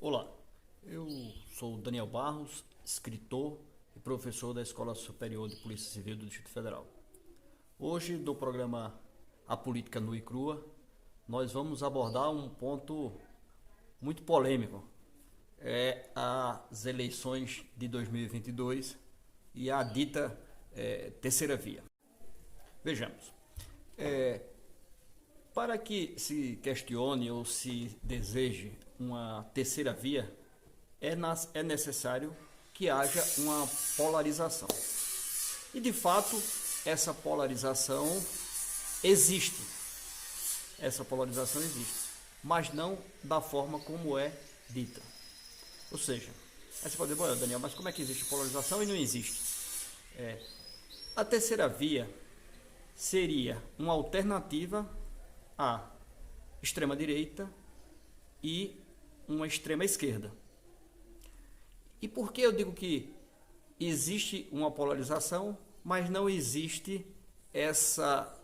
Olá, eu sou Daniel Barros, escritor e professor da Escola Superior de Polícia Civil do Distrito Federal. Hoje, no programa A Política Nua e Crua, nós vamos abordar um ponto muito polêmico, as eleições de 2022 e a dita terceira via. Vejamos, para que se questione ou se deseje uma terceira via, é necessário que haja uma polarização. E de fato, essa polarização existe. Essa polarização existe, mas não da forma como é dita. Ou seja, aí você pode dizer, Daniel, mas como é que existe polarização e não existe? A terceira via seria uma alternativa à extrema-direita e uma extrema-esquerda. E por que eu digo que existe uma polarização, mas não existe essa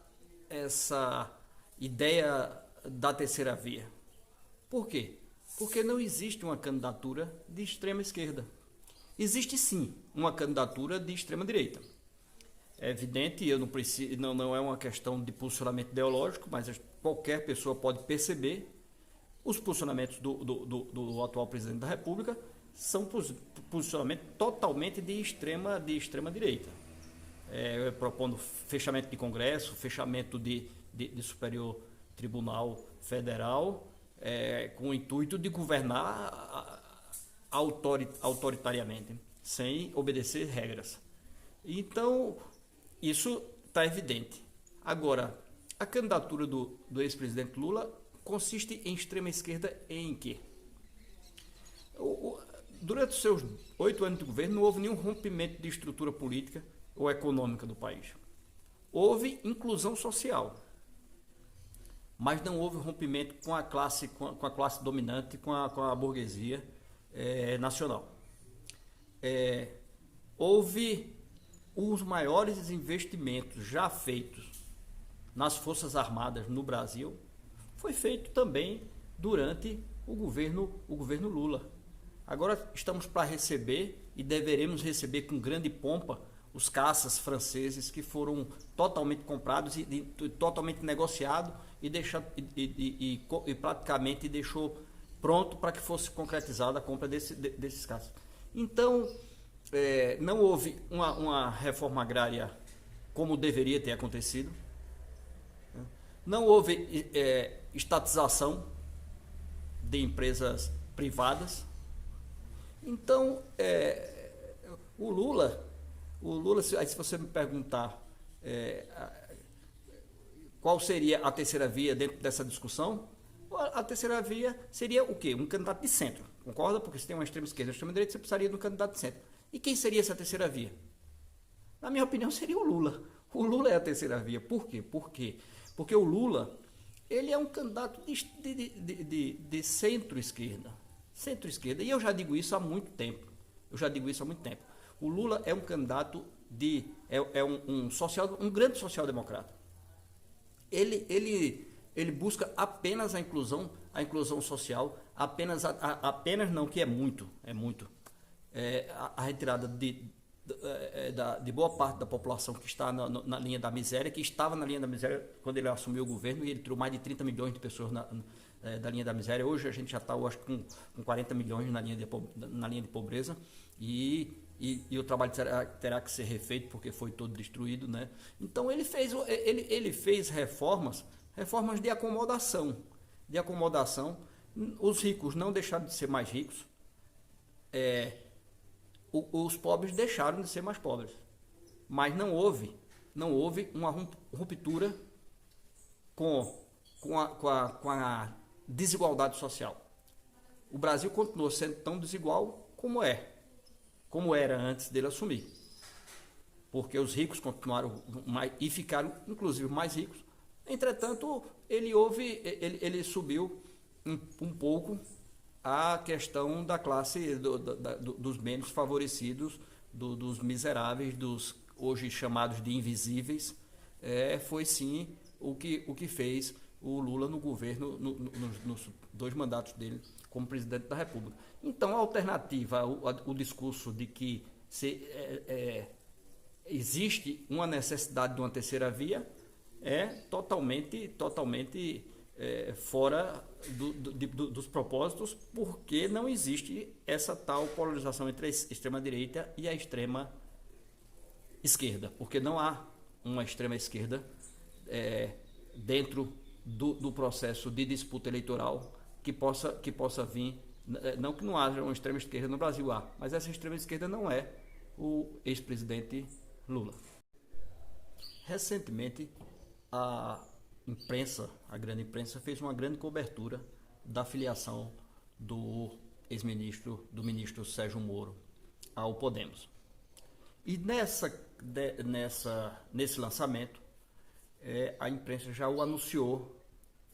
ideia da terceira via? Por quê? Porque não existe uma candidatura de extrema-esquerda. Existe sim uma candidatura de extrema-direita. É evidente, eu não preciso, não é uma questão de posicionamento ideológico, mas qualquer pessoa pode perceber os posicionamentos do atual presidente da República são posicionamentos totalmente de extrema direita, propondo fechamento de Congresso, fechamento de Superior Tribunal Federal, com o intuito de governar autoritariamente, sem obedecer regras. Então, isso está evidente. Agora, a candidatura do ex-presidente Lula consiste em extrema esquerda em quê? Durante os seus 8 anos de governo não houve nenhum rompimento de estrutura política ou econômica do país. Houve inclusão social, mas não houve rompimento com a classe dominante, com a burguesia nacional. Houve os maiores investimentos já feitos nas Forças Armadas no Brasil, foi feito também durante o governo Lula. Agora estamos para receber e deveremos receber com grande pompa os caças franceses que foram totalmente comprados e totalmente negociados e praticamente deixou pronto para que fosse concretizada a compra desses caças. Então, não houve uma reforma agrária como deveria ter acontecido. Não houve estatização de empresas privadas. Então, o Lula, aí se você me perguntar qual seria a terceira via dentro dessa discussão, a terceira via seria o quê? Um candidato de centro, concorda? Porque se tem uma extrema esquerda e uma extrema direita, você precisaria de um candidato de centro. E quem seria essa terceira via? Na minha opinião, seria o Lula. O Lula é a terceira via. Por quê? Porque o Lula, ele é um candidato de centro-esquerda. Centro-esquerda. E eu já digo isso há muito tempo. O Lula é um candidato um grande social-democrata. Ele busca apenas a inclusão social, apenas não, que é muito. A retirada de boa parte da população que está na linha da miséria, que estava na linha da miséria quando ele assumiu o governo, e ele tirou mais de 30 milhões de pessoas da linha da miséria. Hoje a gente já está, acho que com 40 milhões na linha de pobreza, e o trabalho terá que ser refeito porque foi todo destruído, né? Então ele fez reformas de acomodação. Os ricos não deixaram de ser mais ricos, os pobres deixaram de ser mais pobres, mas não houve uma ruptura com a desigualdade social. O Brasil continuou sendo tão desigual como era antes dele assumir, porque os ricos continuaram e ficaram inclusive mais ricos. Entretanto, ele subiu um pouco a questão da classe dos menos favorecidos, dos miseráveis, dos hoje chamados de invisíveis, foi sim o que fez o Lula no governo, nos 2 mandatos dele como presidente da República. Então, a alternativa, o discurso de que existe uma necessidade de uma terceira via é totalmente fora dos propósitos, porque não existe essa tal polarização entre a extrema-direita e a extrema-esquerda, porque não há uma extrema-esquerda dentro do processo de disputa eleitoral que possa vir, não que não haja uma extrema-esquerda no Brasil, mas essa extrema-esquerda não é o ex-presidente Lula. Recentemente, a grande imprensa, fez uma grande cobertura da filiação do ministro Sérgio Moro ao Podemos. E nesse lançamento, a imprensa já o anunciou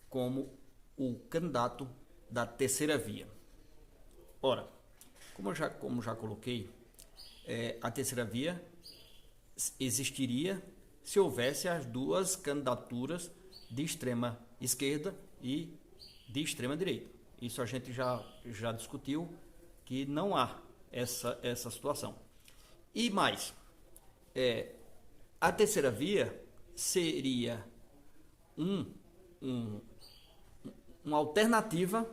como o candidato da terceira via. Ora, como já coloquei, a terceira via existiria se houvesse as 2 candidaturas de extrema esquerda e de extrema direita. Isso a gente já discutiu, que não há essa situação. E mais, a terceira via seria uma alternativa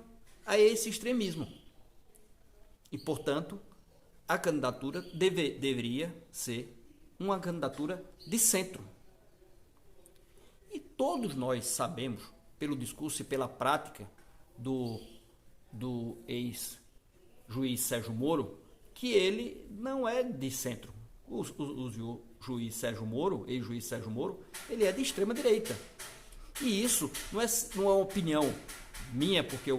a esse extremismo. E, portanto, a candidatura deveria ser uma candidatura de centro. E todos nós sabemos, pelo discurso e pela prática do ex-juiz Sérgio Moro, que ele não é de centro. O juiz Sérgio Moro, ex-juiz Sérgio Moro, ele é de extrema direita. E isso não é uma opinião minha, porque eu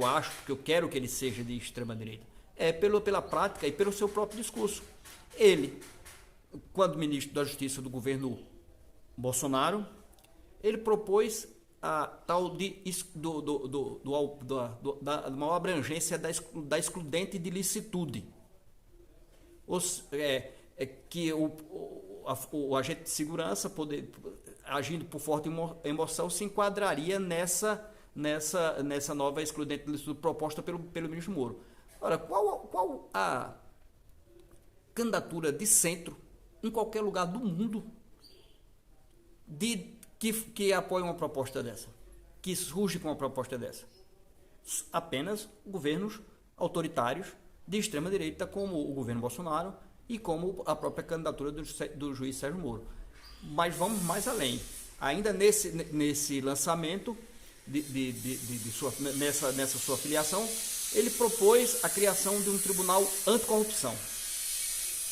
quero que ele seja de extrema direita. É pela prática e pelo seu próprio discurso. Ele, quando ministro da Justiça do governo Bolsonaro, ele propôs a tal de maior abrangência da excludente de licitude. Que o agente de segurança, agindo por forte emoção, se enquadraria nessa nova excludente de licitude proposta pelo ministro Moro. Ora, qual a candidatura de centro em qualquer lugar do mundo que apoia uma proposta dessa, que surge com uma proposta dessa? Apenas governos autoritários de extrema direita, como o governo Bolsonaro e como a própria candidatura do juiz Sérgio Moro. Mas vamos mais além. Ainda nesse lançamento, nessa sua filiação, ele propôs a criação de um tribunal anticorrupção.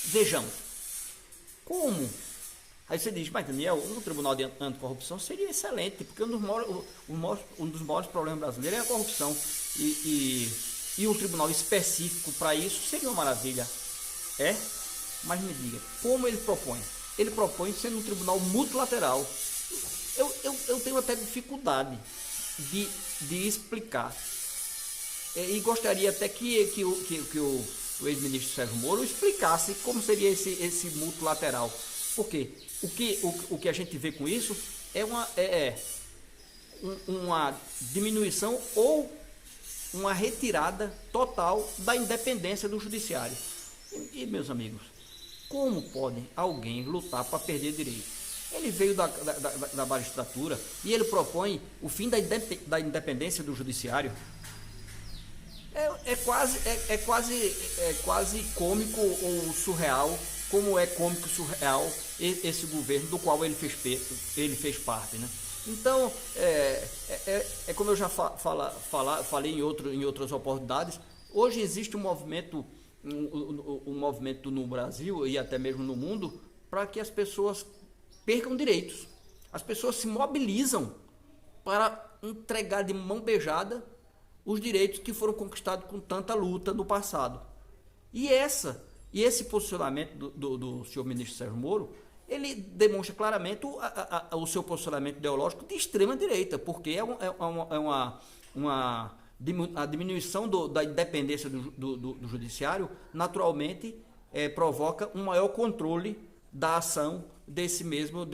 Vejamos, como? Aí você diz, mas Daniel, um tribunal de anticorrupção seria excelente, porque um dos maiores problemas brasileiros é a corrupção. E um tribunal específico para isso seria uma maravilha. Mas me diga, como ele propõe? Ele propõe sendo um tribunal multilateral. Eu tenho até dificuldade de explicar. E gostaria até que o ex-ministro Sérgio Moro explicasse como seria esse multilateral. Porque o que a gente vê com isso é uma diminuição ou uma retirada total da independência do judiciário. E meus amigos, como pode alguém lutar para perder direito? Ele veio da magistratura e ele propõe o fim da independência do judiciário. É quase cômico ou surreal, como é cômico e surreal esse governo do qual ele fez parte, né? Então, como eu já falei em outras oportunidades, hoje existe um movimento no Brasil e até mesmo no mundo para que as pessoas percam direitos. As pessoas se mobilizam para entregar de mão beijada os direitos que foram conquistados com tanta luta no passado. E esse posicionamento do senhor ministro Sérgio Moro, ele demonstra claramente o seu posicionamento ideológico de extrema direita, porque a diminuição da independência do judiciário naturalmente provoca um maior controle da ação desse mesmo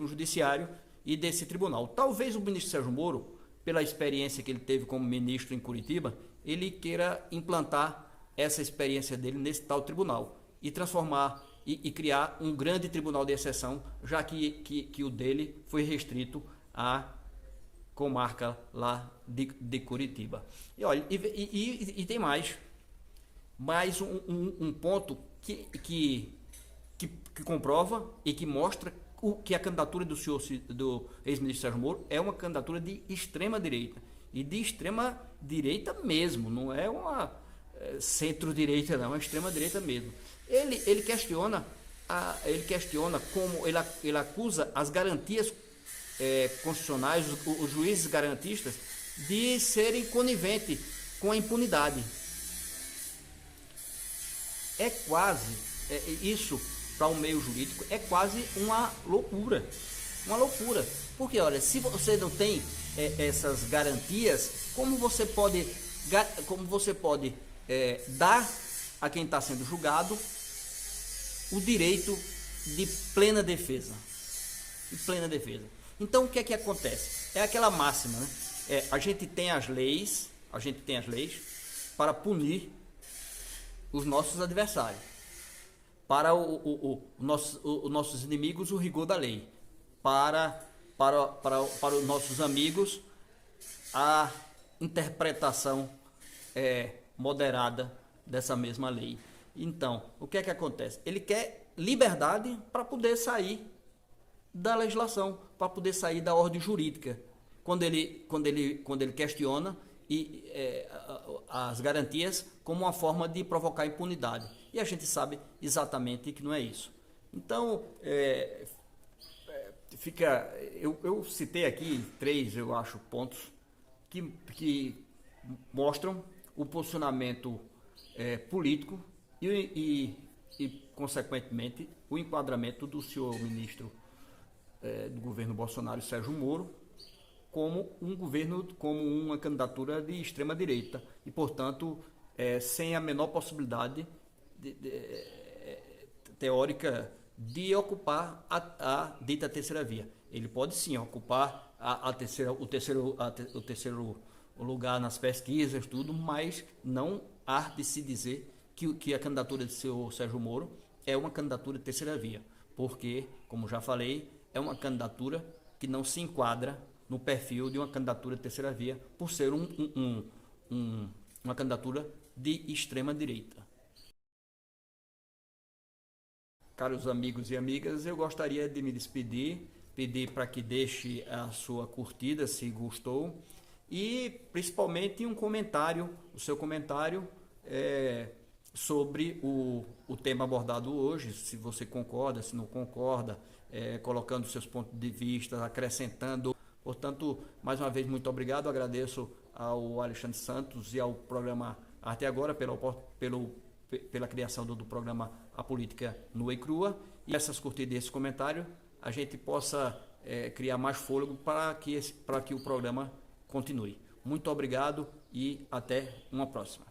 judiciário e desse tribunal. Talvez o ministro Sérgio Moro pela experiência que ele teve como ministro em Curitiba, ele queira implantar essa experiência dele nesse tal tribunal e transformar e criar um grande tribunal de exceção, já que o dele foi restrito à comarca lá de Curitiba. E olha, e tem mais um ponto que comprova e que mostra que a candidatura do ex-ministro Sérgio Moro é uma candidatura de extrema direita, e de extrema direita mesmo, não é uma centro-direita, não, é uma extrema direita mesmo. Ele questiona como ele acusa as garantias constitucionais, os juízes garantistas, de serem coniventes com a impunidade. É quase, isso para o meio jurídico é quase uma loucura. Uma loucura. Porque, olha, se você não tem essas garantias, como você pode dar a quem está sendo julgado o direito de plena defesa? De plena defesa. Então, o que é que acontece? É aquela máxima, né? A gente tem as leis para punir os nossos adversários. Para os nossos inimigos, o rigor da lei. Para os nossos amigos, a interpretação moderada dessa mesma lei. Então, o que é que acontece? Ele quer liberdade para poder sair da legislação, para poder sair da ordem jurídica, quando ele questiona as garantias como uma forma de provocar impunidade. E a gente sabe exatamente que não é isso. Então, eu citei aqui 3, eu acho, pontos que mostram o posicionamento político e, consequentemente, o enquadramento do senhor ministro do governo Bolsonaro, Sérgio Moro, como uma candidatura de extrema-direita e, portanto, sem a menor possibilidade teórica de ocupar a dita terceira via. Ele pode sim ocupar o terceiro lugar nas pesquisas, tudo, mas não há de se dizer que a candidatura de seu Sérgio Moro é uma candidatura de terceira via, porque, como já falei, é uma candidatura que não se enquadra no perfil de uma candidatura de terceira via, por ser uma candidatura de extrema direita. Caros amigos e amigas, eu gostaria de me despedir, pedir para que deixe a sua curtida se gostou e principalmente o seu comentário sobre o tema abordado hoje, se você concorda, se não concorda, colocando seus pontos de vista, acrescentando. Portanto, mais uma vez, muito obrigado, agradeço ao Alexandre Santos e ao programa Arte Agora pela criação do programa A Política Nua e Crua, e essas curtidas e esse comentário, a gente possa criar mais fôlego para que o programa continue. Muito obrigado e até uma próxima.